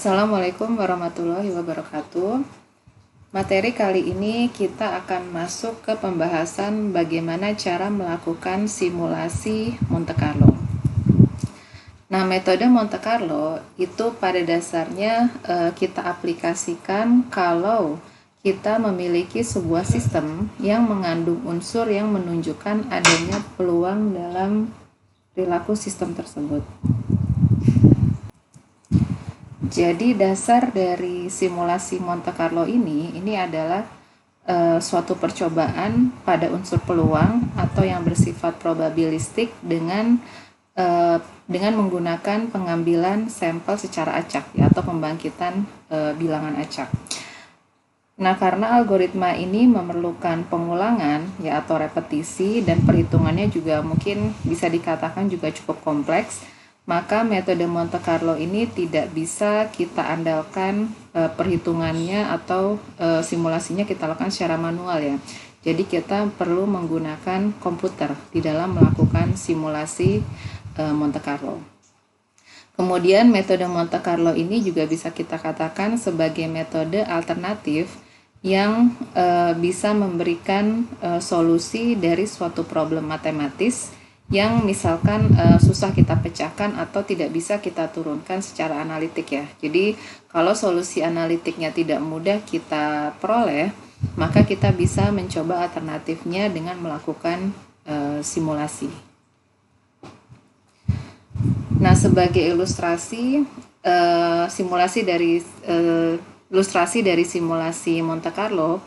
Assalamualaikum warahmatullahi wabarakatuh. Materi kali ini kita akan masuk ke pembahasan bagaimana cara melakukan simulasi Monte Carlo. Nah, metode Monte Carlo itu pada dasarnya kita aplikasikan kalau kita memiliki sebuah sistem yang mengandung unsur yang menunjukkan adanya peluang dalam perilaku sistem tersebut. Jadi dasar dari simulasi Monte Carlo ini adalah suatu percobaan pada unsur peluang atau yang bersifat probabilistik dengan menggunakan pengambilan sampel secara acak ya, atau pembangkitan bilangan acak. Nah, karena algoritma ini memerlukan pengulangan ya atau repetisi dan perhitungannya juga mungkin bisa dikatakan juga cukup kompleks, maka metode Monte Carlo ini tidak bisa kita andalkan perhitungannya atau simulasinya kita lakukan secara manual ya. Jadi kita perlu menggunakan komputer di dalam melakukan simulasi Monte Carlo. Kemudian metode Monte Carlo ini juga bisa kita katakan sebagai metode alternatif yang bisa memberikan solusi dari suatu problem matematis yang misalkan susah kita pecahkan atau tidak bisa kita turunkan secara analitik ya. Jadi kalau solusi analitiknya tidak mudah kita peroleh, maka kita bisa mencoba alternatifnya dengan melakukan simulasi. Nah, sebagai ilustrasi ilustrasi dari simulasi Monte Carlo,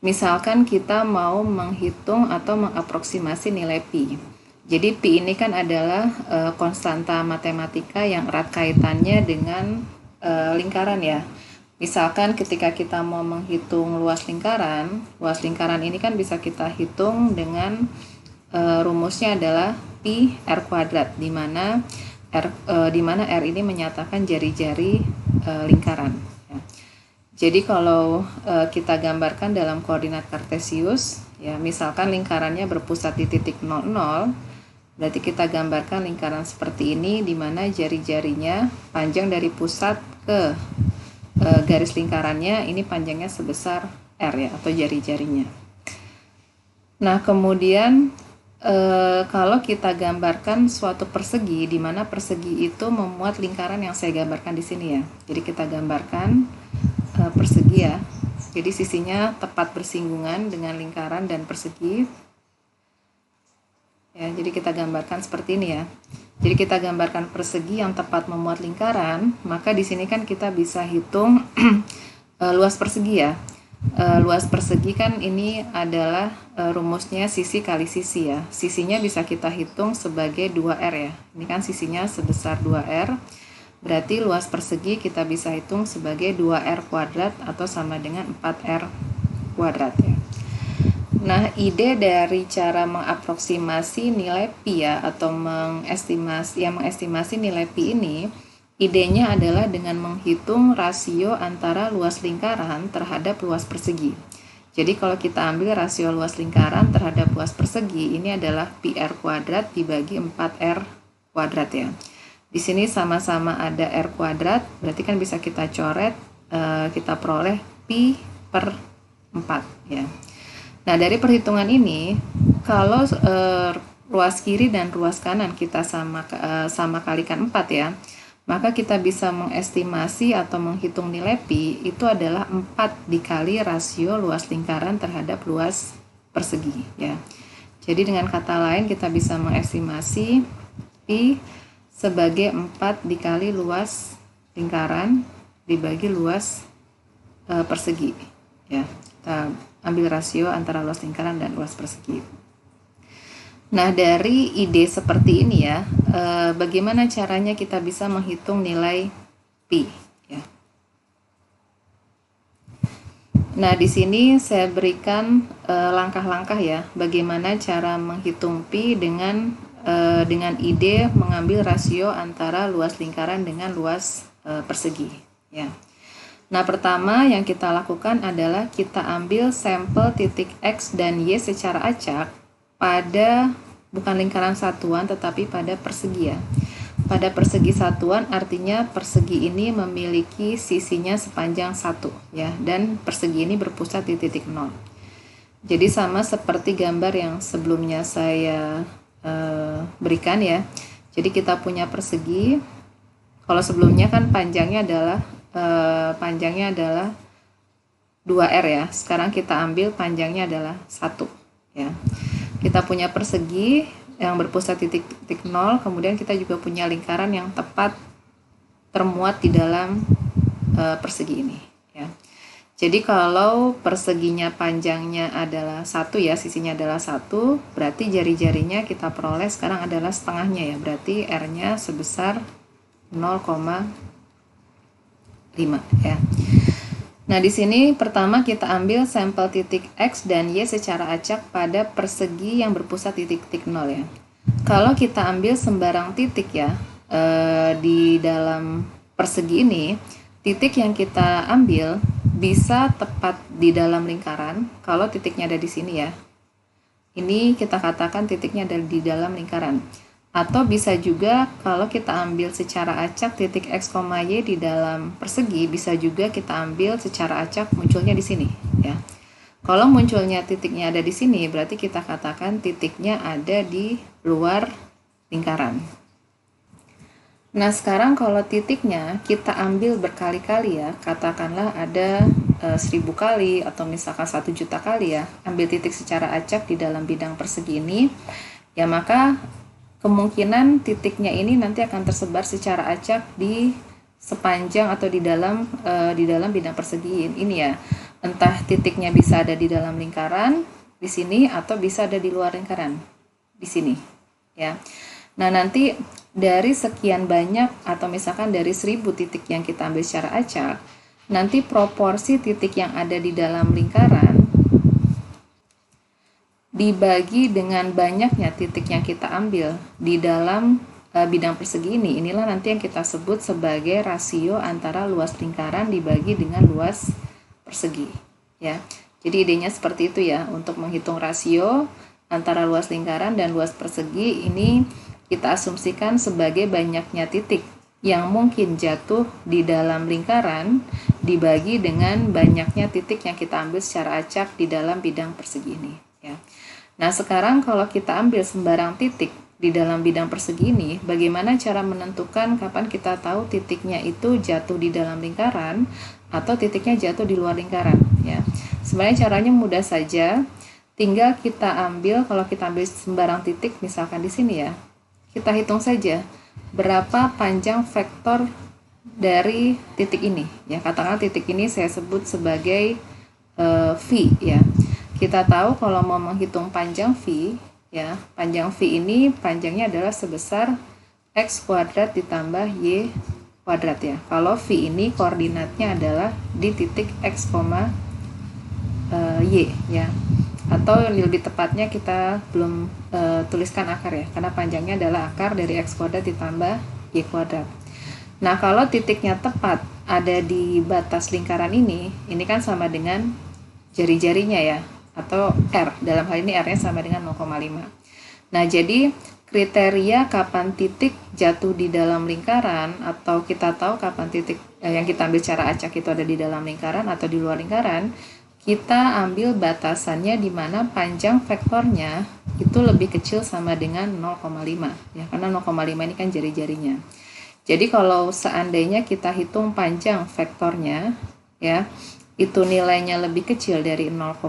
misalkan kita mau menghitung atau mengaproksimasi nilai pi. Jadi pi ini kan adalah konstanta matematika yang erat kaitannya dengan lingkaran ya. Misalkan ketika kita mau menghitung luas lingkaran ini kan bisa kita hitung dengan rumusnya adalah pi r kuadrat, di mana r ini menyatakan jari-jari lingkaran. Ya. Jadi kalau kita gambarkan dalam koordinat kartesius, ya misalkan lingkarannya berpusat di titik 00. Berarti kita gambarkan lingkaran seperti ini di mana jari-jarinya panjang dari pusat ke garis lingkarannya ini panjangnya sebesar R ya, atau jari-jarinya. Nah, kemudian kalau kita gambarkan suatu persegi di mana persegi itu memuat lingkaran yang saya gambarkan di sini ya. Jadi kita gambarkan persegi ya. Jadi sisinya tepat bersinggungan dengan lingkaran dan persegi. Ya, jadi kita gambarkan seperti ini ya. Jadi kita gambarkan persegi yang tepat memuat lingkaran, maka di sini kan kita bisa hitung luas persegi ya. Luas persegi kan ini adalah rumusnya sisi kali sisi ya. Sisinya bisa kita hitung sebagai 2R ya. Ini kan sisinya sebesar 2R. Berarti luas persegi kita bisa hitung sebagai 2R kuadrat atau sama dengan 4R kuadrat ya. Nah, ide dari cara mengaproksimasi nilai pi ya, atau mengestimasi nilai pi ini, idenya adalah dengan menghitung rasio antara luas lingkaran terhadap luas persegi. Jadi kalau kita ambil rasio luas lingkaran terhadap luas persegi, ini adalah pi r kuadrat dibagi 4r kuadrat ya. Di sini sama-sama ada r kuadrat, berarti kan bisa kita coret, kita peroleh pi per 4 ya. Nah, dari perhitungan ini, kalau ruas kiri dan ruas kanan kita sama kalikan 4 ya, maka kita bisa mengestimasi atau menghitung nilai pi itu adalah 4 dikali rasio luas lingkaran terhadap luas persegi ya. Jadi dengan kata lain kita bisa mengestimasi pi sebagai 4 dikali luas lingkaran dibagi luas persegi ya. Kita ambil rasio antara luas lingkaran dan luas persegi. Nah, dari ide seperti ini ya, bagaimana caranya kita bisa menghitung nilai pi ya. Nah, di sini saya berikan langkah-langkah ya, bagaimana cara menghitung pi dengan ide mengambil rasio antara luas lingkaran dengan luas persegi ya. Nah, pertama yang kita lakukan adalah kita ambil sampel titik X dan Y secara acak pada bukan lingkaran satuan tetapi pada persegi ya. pada persegi satuan artinya persegi ini memiliki sisinya sepanjang 1 ya, dan persegi ini berpusat di titik 0. Jadi sama seperti gambar yang sebelumnya saya berikan ya. Jadi kita punya persegi. Kalau sebelumnya kan panjangnya adalah 2R ya. Sekarang kita ambil panjangnya adalah 1 ya. Kita punya persegi yang berpusat di titik 0, kemudian kita juga punya lingkaran yang tepat termuat di dalam persegi ini ya. Jadi kalau perseginya panjangnya adalah 1 ya, sisinya adalah 1, berarti jari-jarinya kita peroleh sekarang adalah setengahnya ya, berarti R-nya sebesar 0,5 ya. Nah, di sini pertama kita ambil sampel titik X dan Y secara acak pada persegi yang berpusat di titik 0 ya. Kalau kita ambil sembarang titik ya, di dalam persegi ini, titik yang kita ambil bisa tepat di dalam lingkaran kalau titiknya ada di sini ya. Ini kita katakan titiknya ada di dalam lingkaran. Atau bisa juga kalau kita ambil secara acak titik X, Y di dalam persegi, bisa juga kita ambil secara acak munculnya di sini ya. Kalau munculnya titiknya ada di sini, berarti kita katakan titiknya ada di luar lingkaran. Nah, sekarang kalau titiknya kita ambil berkali-kali ya, katakanlah ada 1000 kali atau misalkan 1 juta kali ya, ambil titik secara acak di dalam bidang persegi ini, ya maka kemungkinan titiknya ini nanti akan tersebar secara acak di sepanjang atau di dalam bidang persegi ini ya. Entah titiknya bisa ada di dalam lingkaran di sini atau bisa ada di luar lingkaran di sini ya. Nah, nanti dari sekian banyak atau misalkan dari 1000 titik yang kita ambil secara acak, nanti proporsi titik yang ada di dalam lingkaran dibagi dengan banyaknya titik yang kita ambil di dalam bidang persegi ini. Inilah nanti yang kita sebut sebagai rasio antara luas lingkaran dibagi dengan luas persegi ya. Jadi idenya seperti itu ya, untuk menghitung rasio antara luas lingkaran dan luas persegi ini kita asumsikan sebagai banyaknya titik yang mungkin jatuh di dalam lingkaran dibagi dengan banyaknya titik yang kita ambil secara acak di dalam bidang persegi ini ya. Nah, sekarang kalau kita ambil sembarang titik di dalam bidang persegi ini, bagaimana cara menentukan kapan kita tahu titiknya itu jatuh di dalam lingkaran atau titiknya jatuh di luar lingkaran ya. Sebenarnya caranya mudah saja, tinggal kita ambil, kalau kita ambil sembarang titik misalkan di sini ya, kita hitung saja berapa panjang vektor dari titik ini ya. Katakanlah titik ini saya sebut sebagai V ya. Kita tahu kalau mau menghitung panjang V ya, panjang V ini panjangnya adalah sebesar X kuadrat ditambah Y kuadrat ya. Kalau V ini koordinatnya adalah di titik X, Y ya. Atau lebih tepatnya kita belum tuliskan akar ya, karena panjangnya adalah akar dari X kuadrat ditambah Y kuadrat. Nah, kalau titiknya tepat ada di batas lingkaran ini kan sama dengan jari-jarinya ya, atau R. Dalam hal ini R-nya sama dengan 0,5. Nah, jadi kriteria kapan titik jatuh di dalam lingkaran, atau kita tahu kapan titik yang kita ambil secara acak itu ada di dalam lingkaran atau di luar lingkaran, kita ambil batasannya di mana panjang vektornya itu lebih kecil sama dengan 0,5 ya, karena 0,5 ini kan jari-jarinya. Jadi kalau seandainya kita hitung panjang vektornya ya, itu nilainya lebih kecil dari 0,5,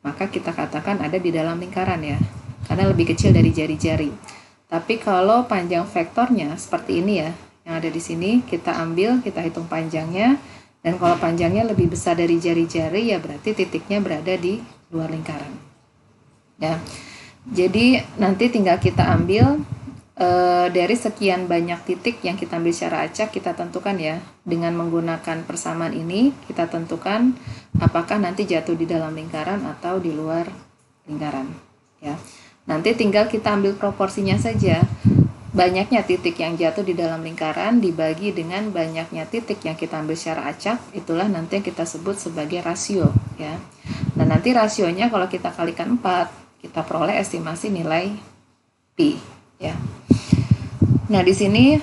maka kita katakan ada di dalam lingkaran ya, karena lebih kecil dari jari-jari. Tapi kalau panjang vektornya seperti ini ya, yang ada di sini, kita ambil, kita hitung panjangnya, dan kalau panjangnya lebih besar dari jari-jari ya berarti titiknya berada di luar lingkaran ya. Jadi nanti tinggal kita ambil dari sekian banyak titik yang kita ambil secara acak, kita tentukan ya, dengan menggunakan persamaan ini kita tentukan apakah nanti jatuh di dalam lingkaran atau di luar lingkaran ya. Nanti tinggal kita ambil proporsinya saja, banyaknya titik yang jatuh di dalam lingkaran dibagi dengan banyaknya titik yang kita ambil secara acak, itulah nanti yang kita sebut sebagai rasio ya. Nah, nanti rasionya kalau kita kalikan 4, kita peroleh estimasi nilai Pi ya. Nah, di sini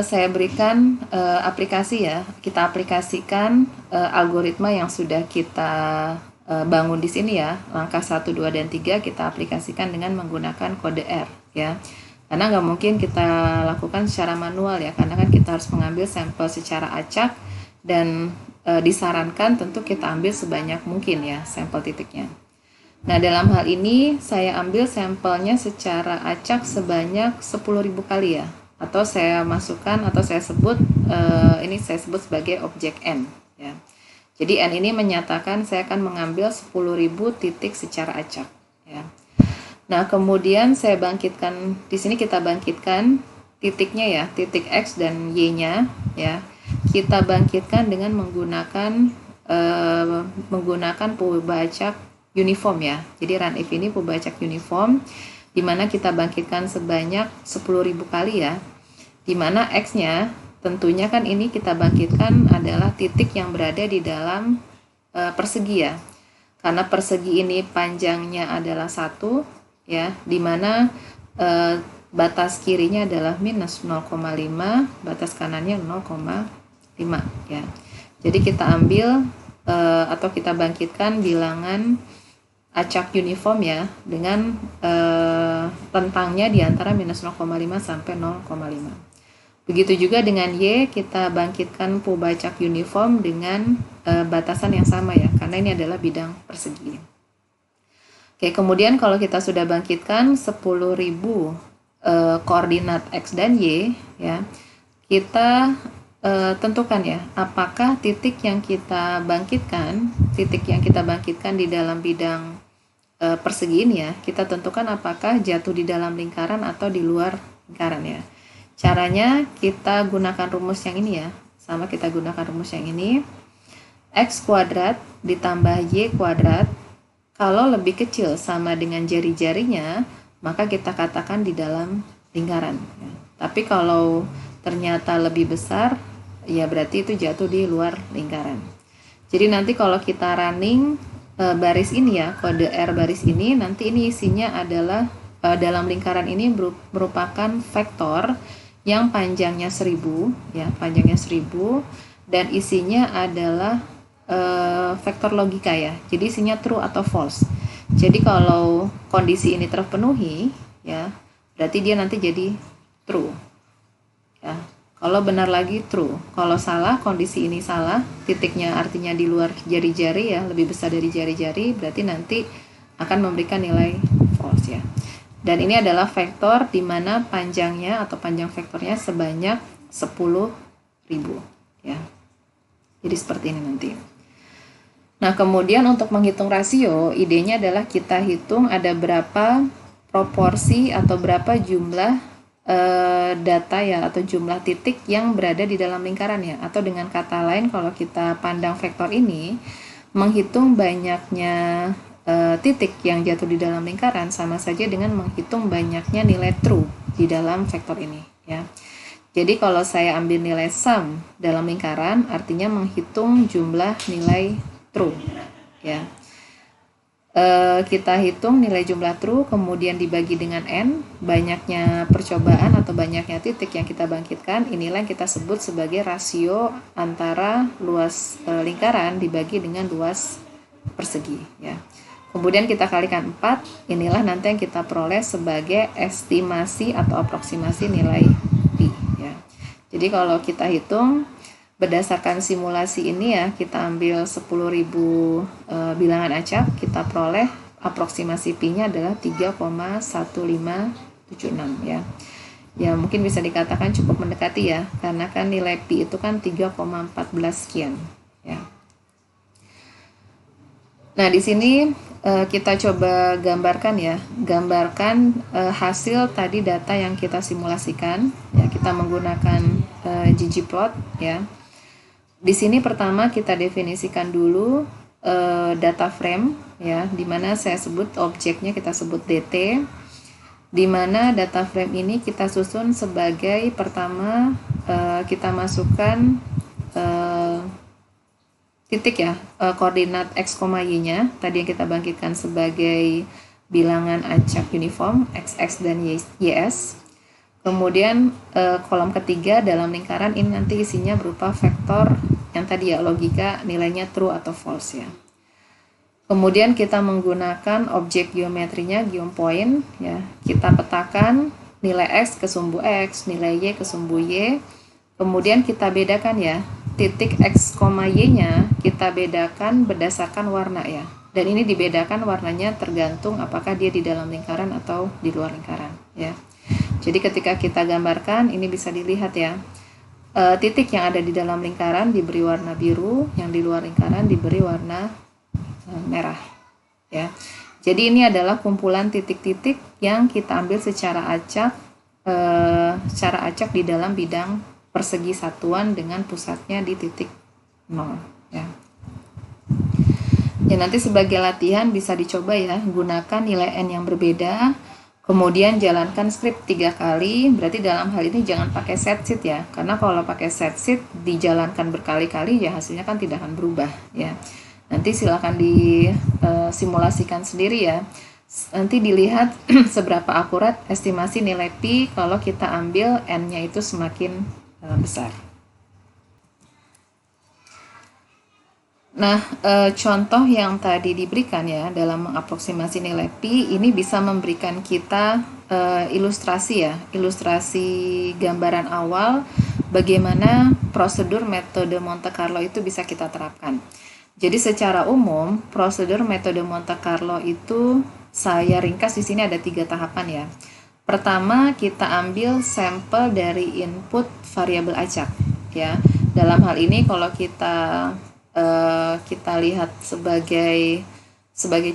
saya berikan aplikasi ya. Kita aplikasikan algoritma yang sudah kita bangun di sini ya. Langkah 1, 2, dan 3 kita aplikasikan dengan menggunakan kode R ya. Karena nggak mungkin kita lakukan secara manual ya, karena kan kita harus mengambil sampel secara acak dan disarankan tentu kita ambil sebanyak mungkin ya sampel titiknya. Nah, dalam hal ini saya ambil sampelnya secara acak sebanyak 10.000 kali ya. Atau saya masukkan atau saya sebut ini saya sebut sebagai objek N ya. Jadi N ini menyatakan saya akan mengambil 10.000 titik secara acak ya. Nah, kemudian saya bangkitkan di sini kita bangkitkan titiknya ya, titik X dan Y-nya ya. Kita bangkitkan dengan menggunakan pembacak uniform ya. Jadi run if ini pembacak uniform di mana kita bangkitkan sebanyak 10.000 kali ya. Di mana X-nya tentunya kan ini kita bangkitkan adalah titik yang berada di dalam persegi ya. Karena persegi ini panjangnya adalah 1 ya, di mana batas kirinya adalah minus 0,5, batas kanannya 0,5 ya. Jadi kita ambil atau kita bangkitkan bilangan acak uniform ya dengan rentangnya di antara minus 0,5 sampai 0,5. Begitu juga dengan Y, kita bangkitkan pembacak uniform dengan batasan yang sama ya, karena ini adalah bidang persegi. Oke, kemudian kalau kita sudah bangkitkan 10.000 koordinat X dan Y ya, kita tentukan ya, apakah titik yang kita bangkitkan di dalam bidang persegi ini ya, kita tentukan apakah jatuh di dalam lingkaran atau di luar lingkaran ya. Caranya kita gunakan rumus yang ini ya, sama kita gunakan rumus yang ini, X kuadrat ditambah Y kuadrat, kalau lebih kecil sama dengan jari-jarinya, maka kita katakan di dalam lingkaran ya. Tapi kalau ternyata lebih besar, ya berarti itu jatuh di luar lingkaran. Jadi nanti kalau kita running baris ini ya, kode R baris ini, nanti ini isinya adalah dalam lingkaran ini merupakan vektor yang panjangnya 1000 ya, panjangnya 1000 dan isinya adalah vektor logika ya. Jadi isinya true atau false. Jadi kalau kondisi ini terpenuhi ya, berarti dia nanti jadi true ya. Kalau benar lagi true. Kalau salah, kondisi ini salah, titiknya artinya di luar jari-jari ya, lebih besar dari jari-jari, berarti nanti akan memberikan nilai false ya. Dan ini adalah vektor di mana panjangnya atau panjang vektornya sebanyak 10.000 ya. Jadi seperti ini nanti. Nah, kemudian untuk menghitung rasio, idenya adalah kita hitung ada berapa proporsi atau berapa jumlah data ya atau jumlah titik yang berada di dalam lingkaran ya, atau dengan kata lain kalau kita pandang vektor ini, menghitung banyaknya titik yang jatuh di dalam lingkaran sama saja dengan menghitung banyaknya nilai true di dalam vektor ini ya. Jadi kalau saya ambil nilai sum dalam lingkaran, artinya menghitung jumlah nilai true ya. Kita hitung nilai jumlah true, kemudian dibagi dengan N, banyaknya percobaan atau banyaknya titik yang kita bangkitkan, inilah yang kita sebut sebagai rasio antara luas lingkaran dibagi dengan luas persegi ya. Kemudian kita kalikan 4, inilah nanti yang kita peroleh sebagai estimasi atau aproksimasi nilai Pi ya. Jadi kalau kita hitung berdasarkan simulasi ini ya, kita ambil 10.000 bilangan acak, kita peroleh aproksimasi Pi-nya adalah 3,1576 ya. Ya mungkin bisa dikatakan cukup mendekati ya, karena kan nilai Pi itu kan 3,14 sekian ya. Nah, di sini kita coba gambarkan ya, hasil tadi data yang kita simulasikan ya, kita menggunakan ggplot ya. Di sini pertama kita definisikan dulu data frame ya, di mana saya sebut objeknya kita sebut DT, di mana data frame ini kita susun sebagai pertama kita masukkan titik ya, koordinat X, Y-nya tadi yang kita bangkitkan sebagai bilangan acak uniform XX dan YS. Kemudian kolom ketiga dalam lingkaran ini nanti isinya berupa vektor yang tadi ya, logika nilainya true atau false ya. Kemudian kita menggunakan objek geometrinya geopoint ya. Kita petakan nilai x ke sumbu x, nilai y ke sumbu y. Kemudian kita bedakan ya, titik x, y-nya kita bedakan berdasarkan warna ya. Dan ini dibedakan warnanya tergantung apakah dia di dalam lingkaran atau di luar lingkaran ya. Jadi ketika kita gambarkan ini bisa dilihat ya, titik yang ada di dalam lingkaran diberi warna biru, yang di luar lingkaran diberi warna merah ya. Jadi ini adalah kumpulan titik-titik yang kita ambil secara acak di dalam bidang persegi satuan dengan pusatnya di titik 0 ya. Ya nanti sebagai latihan bisa dicoba ya, gunakan nilai n yang berbeda, kemudian jalankan script 3 kali. Berarti dalam hal ini jangan pakai set sheet ya, karena kalau pakai set sheet dijalankan berkali-kali ya hasilnya kan tidak akan berubah ya. Nanti silakan disimulasikan sendiri ya. Nanti dilihat seberapa akurat estimasi nilai pi kalau kita ambil n-nya itu semakin besar. Nah, contoh yang tadi diberikan ya dalam mengaproksimasi nilai pi ini bisa memberikan kita ilustrasi ya, ilustrasi gambaran awal bagaimana prosedur metode Monte Carlo itu bisa kita terapkan. Jadi secara umum prosedur metode Monte Carlo itu saya ringkas di sini ada 3 tahapan ya. Pertama, kita ambil sampel dari input variabel acak ya. Dalam hal ini kalau kita lihat sebagai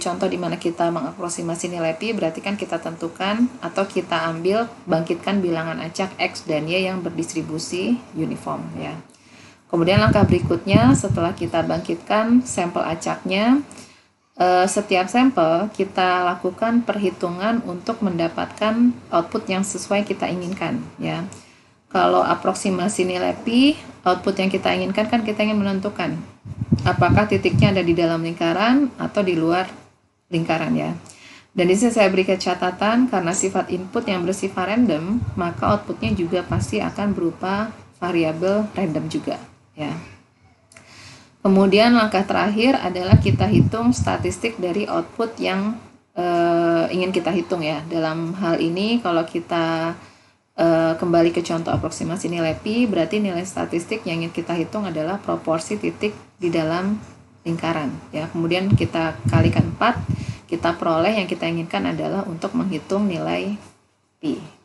contoh di mana kita mengaproksimasi nilai pi, berarti kan kita tentukan atau kita ambil bangkitkan bilangan acak x dan y yang berdistribusi uniform ya. Kemudian langkah berikutnya setelah kita bangkitkan sampel acaknya, setiap sampel kita lakukan perhitungan untuk mendapatkan output yang sesuai kita inginkan ya. Kalau aproksimasi nilai pi, output yang kita inginkan kan kita ingin menentukan apakah titiknya ada di dalam lingkaran atau di luar lingkaran ya. Dan di sini saya beri catatan karena sifat input yang bersifat random, maka outputnya juga pasti akan berupa variabel random juga ya. Kemudian langkah terakhir adalah kita hitung statistik dari output yang ingin kita hitung ya. Dalam hal ini kalau kita kembali ke contoh aproksimasi nilai pi, berarti nilai statistik yang ingin kita hitung adalah proporsi titik di dalam lingkaran ya. Kemudian kita kalikan 4, kita peroleh yang kita inginkan adalah untuk menghitung nilai pi.